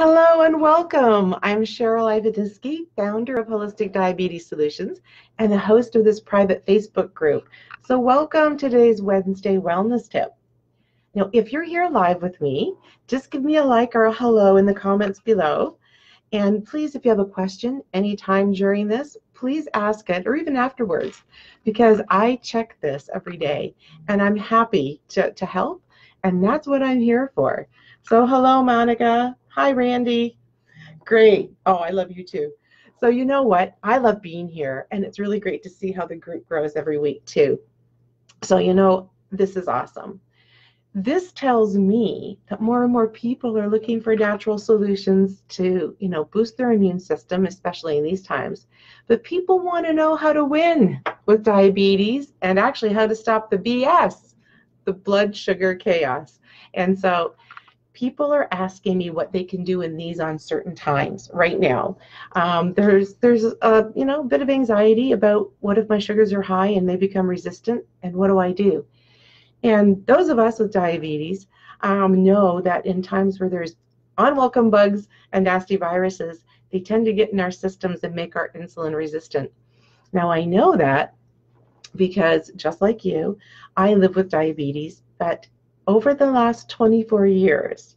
Hello and welcome. I'm Cheryl Ivadisky, founder of Holistic Diabetes Solutions and the host of this private Facebook group. So welcome to today's Wednesday Wellness Tip. Now, if you're here live with me, just give me a like or a hello in the comments below. And please, if you have a question anytime during this, please ask it or even afterwards, because I check this every day and I'm happy to help. And that's what I'm here for. So hello, Monica. Hi, Randy. Great. Oh, I love you too. So you know what? I love being here, and it's really great to see how the group grows every week too. So this is awesome. This tells me that more and more people are looking for natural solutions to, boost their immune system, especially in these times. But people want to know how to win with diabetes and actually how to stop the BS, the blood sugar chaos. And so people are asking me what they can do in these uncertain times right now. There's a bit of anxiety about what if my sugars are high and they become resistant, and what do I do? And those of us with diabetes know that in times where there's unwelcome bugs and nasty viruses, they tend to get in our systems and make our insulin resistant. Now I know that because just like you, I live with diabetes, but over the last 24 years,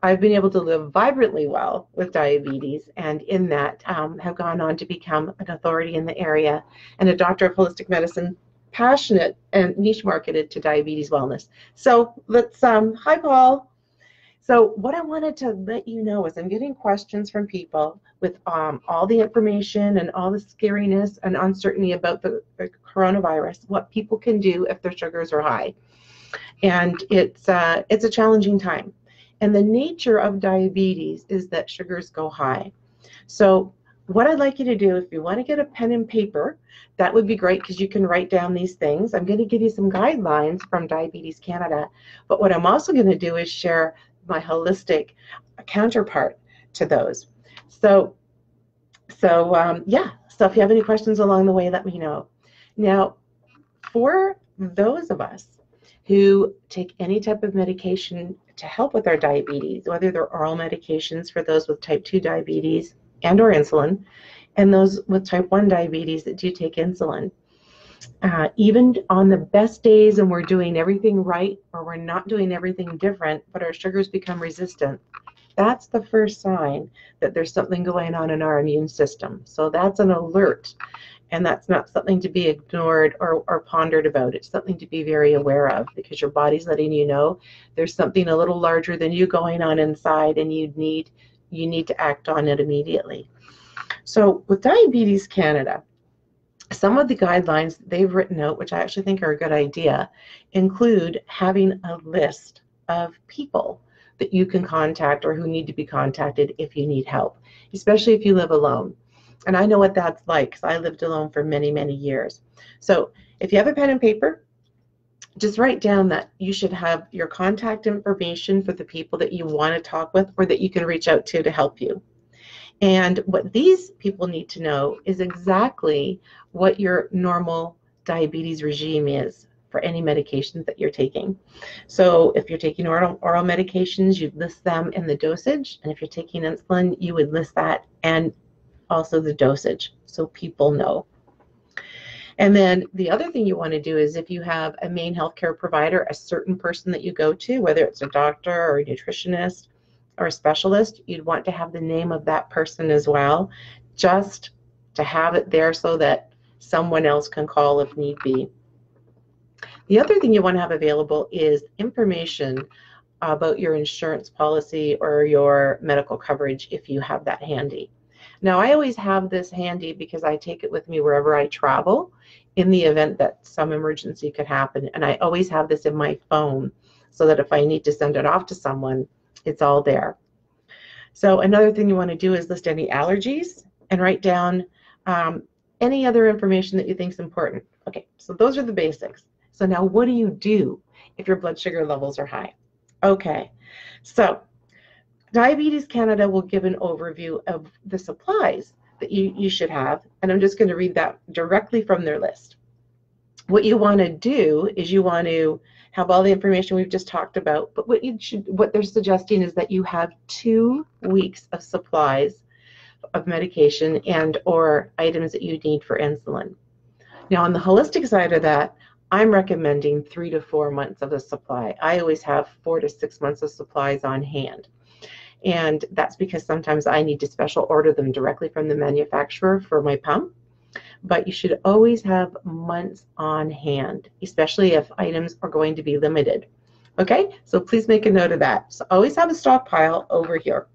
I've been able to live vibrantly well with diabetes, and in that have gone on to become an authority in the area and a doctor of holistic medicine, passionate and niche marketed to diabetes wellness. So let's, hi Paul. So what I wanted to let you know is I'm getting questions from people with all the information and all the scariness and uncertainty about the coronavirus, what people can do if their sugars are high. And it's a challenging time. And the nature of diabetes is that sugars go high. So what I'd like you to do, if you want to get a pen and paper, that would be great because you can write down these things. I'm going to give you some guidelines from Diabetes Canada. But what I'm also going to do is share my holistic counterpart to those. So if you have any questions along the way, let me know. Now, for those of us who take any type of medication to help with our diabetes, whether they're oral medications for those with type 2 diabetes and or insulin, and those with type 1 diabetes that do take insulin, even on the best days and we're doing everything right or we're not doing everything different, but our sugars become resistant, that's the first sign that there's something going on in our immune system. So that's an alert. And that's not something to be ignored or pondered about. It's something to be very aware of, because your body's letting you know there's something a little larger than you going on inside, and you need to act on it immediately. So with Diabetes Canada, some of the guidelines they've written out, which I actually think are a good idea, include having a list of people that you can contact or who need to be contacted if you need help, especially if you live alone. And I know what that's like because I lived alone for many, many years. So if you have a pen and paper, just write down that you should have your contact information for the people that you want to talk with or that you can reach out to help you. And what these people need to know is exactly what your normal diabetes regime is for any medications that you're taking. So if you're taking oral medications, you'd list them in the dosage. And if you're taking insulin, you would list that and also the dosage, so people know. And then the other thing you want to do is, if you have a main healthcare provider, a certain person that you go to, whether it's a doctor or a nutritionist or a specialist, you'd want to have the name of that person as well, just to have it there so that someone else can call if need be. The other thing you want to have available is information about your insurance policy or your medical coverage if you have that handy. Now, I always have this handy because I take it with me wherever I travel in the event that some emergency could happen. And I always have this in my phone so that if I need to send it off to someone, it's all there. So another thing you want to do is list any allergies and write down any other information that you think is important. Okay, so those are the basics. So now what do you do if your blood sugar levels are high? Okay, so Diabetes Canada will give an overview of the supplies that you should have, and I'm just going to read that directly from their list. what you want to do is you want to have all the information we've just talked about, but what they're suggesting is that you have 2 weeks of supplies of medication and or items that you need for insulin. Now, on the holistic side of that, I'm recommending 3 to 4 months of a supply. I always have 4 to 6 months of supplies on hand. And that's because sometimes I need to special order them directly from the manufacturer for my pump. But you should always have months on hand, especially if items are going to be limited. Okay, so please make a note of that. So always have a stockpile over here.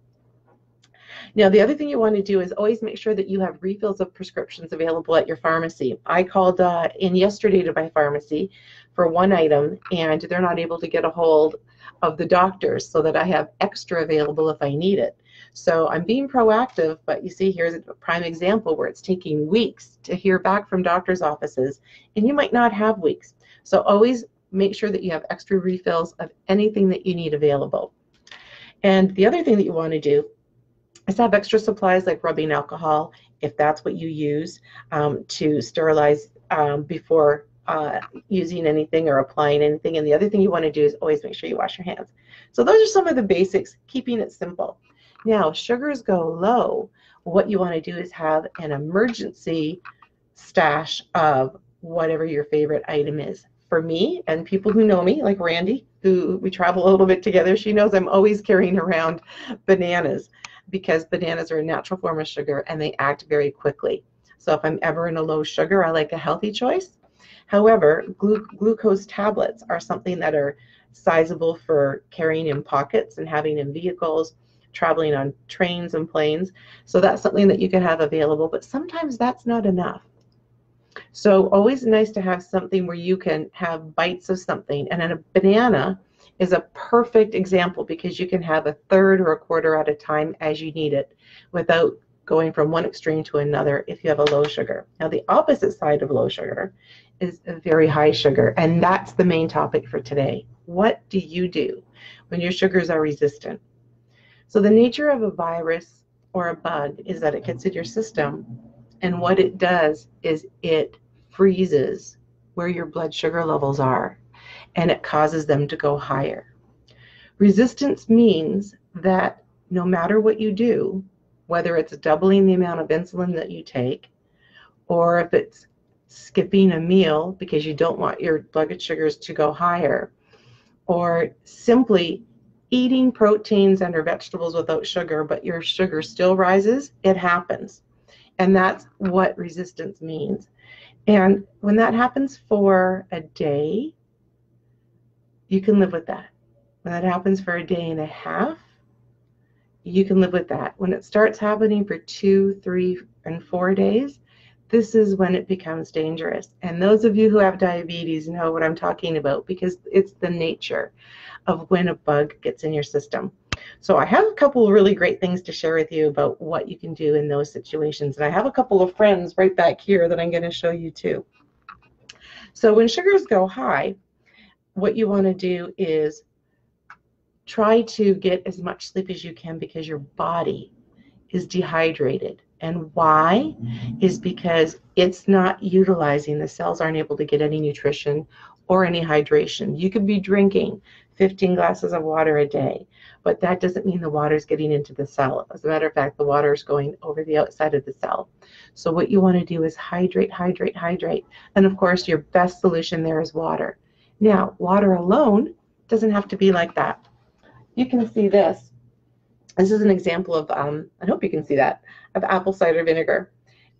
Now, the other thing you want to do is always make sure that you have refills of prescriptions available at your pharmacy. I called in yesterday to my pharmacy for one item, and they're not able to get a hold of the doctors so that I have extra available if I need it. So I'm being proactive, but you see here's a prime example where it's taking weeks to hear back from doctors' offices, and you might not have weeks. So always make sure that you have extra refills of anything that you need available. And the other thing that you want to do is have extra supplies like rubbing alcohol, if that's what you use to sterilize before using anything or applying anything. And the other thing you want to do is always make sure you wash your hands. So those are some of the basics, keeping it simple. Now, sugars go low. What you want to do is have an emergency stash of whatever your favorite item is. For me, and people who know me, like Randy, who we travel a little bit together, she knows I'm always carrying around bananas because bananas are a natural form of sugar and they act very quickly. So if I'm ever in a low sugar, I like a healthy choice. However, glucose tablets are something that are sizable for carrying in pockets and having in vehicles, traveling on trains and planes. So that's something that you can have available, but sometimes that's not enough. So always nice to have something where you can have bites of something. And then a banana is a perfect example because you can have a third or a quarter at a time as you need it without going from one extreme to another if you have a low sugar. Now, the opposite side of low sugar is a very high sugar, and that's the main topic for today. What do you do when your sugars are resistant? So the nature of a virus or a bug is that it gets in your system, and what it does is it freezes where your blood sugar levels are, and it causes them to go higher. Resistance means that no matter what you do, whether it's doubling the amount of insulin that you take, or if it's skipping a meal because you don't want your blood sugars to go higher, or simply eating proteins and or vegetables without sugar, but your sugar still rises, it happens. And that's what resistance means. And when that happens for a day, you can live with that. When that happens for a day and a half, you can live with that. When it starts happening for 2, 3, and 4 days, this is when it becomes dangerous. And those of you who have diabetes know what I'm talking about because it's the nature of when a bug gets in your system. So I have a couple of really great things to share with you about what you can do in those situations. And I have a couple of friends right back here that I'm going to show you too. So when sugars go high, what you want to do is try to get as much sleep as you can because your body is dehydrated. And why? Is because it's not utilizing, the cells aren't able to get any nutrition or any hydration. You could be drinking 15 glasses of water a day, but that doesn't mean the water is getting into the cell. As a matter of fact, the water is going over the outside of the cell. So what you want to do is hydrate, hydrate, hydrate. And of course, your best solution there is water. Now, water alone doesn't have to be like that. You can see this. This is an example of, I hope you can see that, of apple cider vinegar.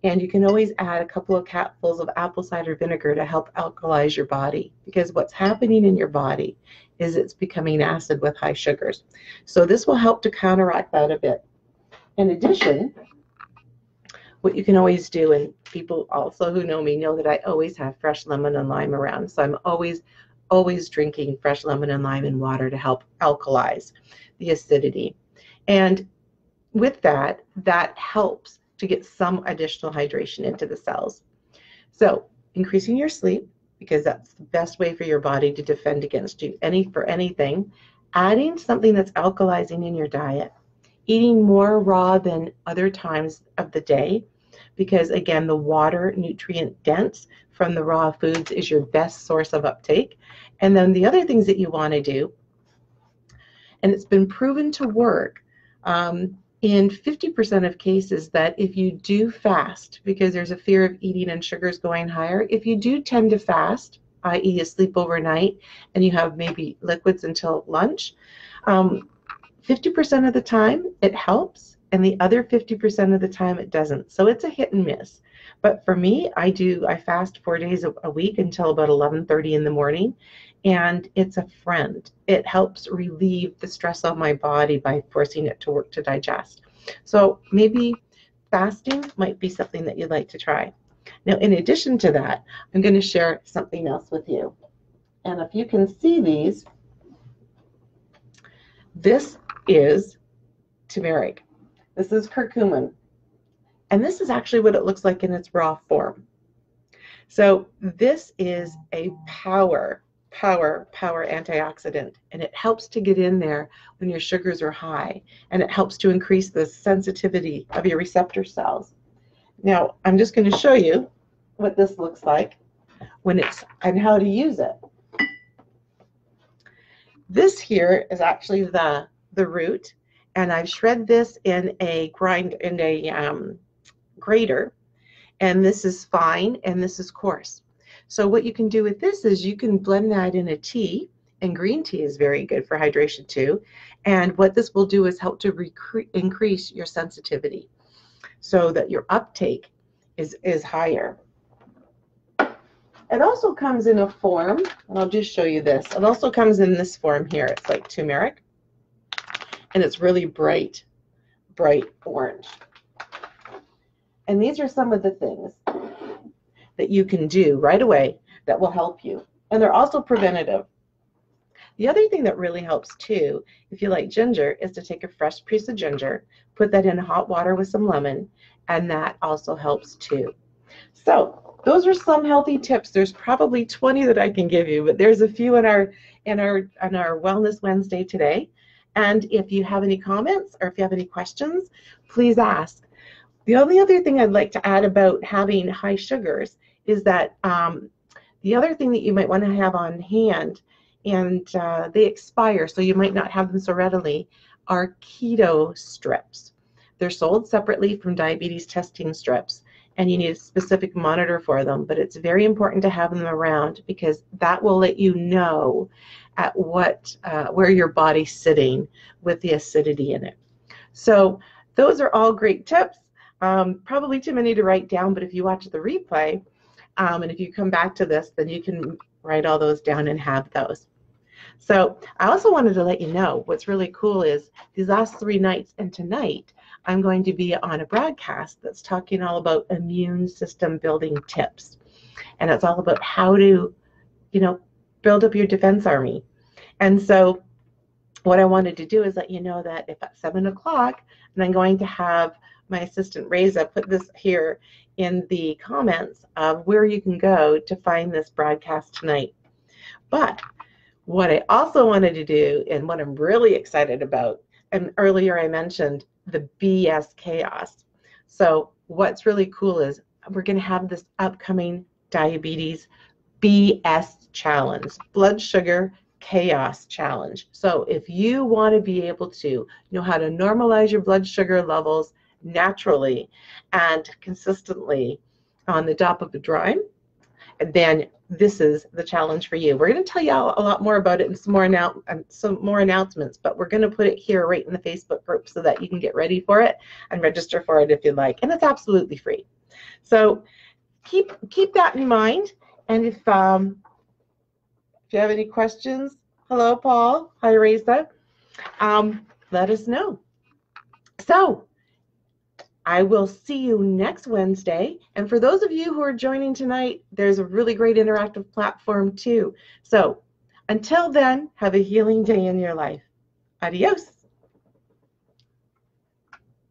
And you can always add a couple of capfuls of apple cider vinegar to help alkalize your body, because what's happening in your body is it's becoming acid with high sugars. So this will help to counteract that a bit. In addition, what you can always do, and people also who know me know that I always have fresh lemon and lime around, so I'm always drinking fresh lemon and lime in water to help alkalize the acidity. And with that, that helps to get some additional hydration into the cells. So increasing your sleep, because that's the best way for your body to defend against you for anything. Adding something that's alkalizing in your diet. Eating more raw than other times of the day, because again, the water, nutrient dense from the raw foods, is your best source of uptake. And then the other things that you want to do, and it's been proven to work in 50% of cases, that if you do fast, because there's a fear of eating and sugars going higher, if you do tend to fast, i.e. you sleep overnight and you have maybe liquids until lunch, 50% of the time it helps, and the other 50% of the time it doesn't. So it's a hit and miss. But for me, I fast 4 days a week until about 11:30 in the morning, and it's a friend. It helps relieve the stress on my body by forcing it to work to digest. So maybe fasting might be something that you'd like to try. Now, in addition to that, I'm going to share something else with you. And if you can see these, this is turmeric. This is curcumin. And this is actually what it looks like in its raw form. So this is a power antioxidant, and it helps to get in there when your sugars are high, and it helps to increase the sensitivity of your receptor cells. Now, I'm just going to show you what this looks like when it's, and how to use it. This here is actually the root, and I've shred this in a grater, and this is fine and this is coarse. So what you can do with this is you can blend that in a tea, and green tea is very good for hydration too. And what this will do is help to increase your sensitivity so that your uptake is higher. It also comes in a form, and I'll just show you this. It also comes in this form here. It's like turmeric, and it's really bright orange. And these are some of the things that you can do right away that will help you. And they're also preventative. The other thing that really helps too, if you like ginger, is to take a fresh piece of ginger, put that in hot water with some lemon, and that also helps too. So those are some healthy tips. There's probably 20 that I can give you, but there's a few in our Wellness Wednesday today. And if you have any comments or if you have any questions, please ask. The only other thing I'd like to add about having high sugars is that the other thing that you might want to have on hand, and they expire, so you might not have them so readily, are keto strips. They're sold separately from diabetes testing strips, and you need a specific monitor for them, but it's very important to have them around, because that will let you know at where your body's sitting with the acidity in it. So those are all great tips. Probably too many to write down, but if you watch the replay, and if you come back to this, then you can write all those down and have those. So I also wanted to let you know what's really cool is these last 3 nights and tonight, I'm going to be on a broadcast that's talking all about immune system building tips. And it's all about how to, build up your defense army. And so what I wanted to do is let you know that if at 7 o'clock, and I'm going to have my assistant Reza put this here in the comments of where you can go to find this broadcast tonight. But what I also wanted to do, and what I'm really excited about, and earlier I mentioned the BS Chaos. So what's really cool is we're going to have this upcoming diabetes BS challenge, blood sugar chaos challenge. So if you want to be able to know how to normalize your blood sugar levels naturally and consistently on the top of a dime, then this is the challenge for you. We're going to tell you a lot more about it and some more announcements, but we're going to put it here right in the Facebook group so that you can get ready for it and register for it if you'd like. And it's absolutely free. So keep that in mind. And if you have any questions, hello, Paul. Hi, Reza. Let us know. So I will see you next Wednesday. And for those of you who are joining tonight, there's a really great interactive platform too. So until then, have a healing day in your life. Adios.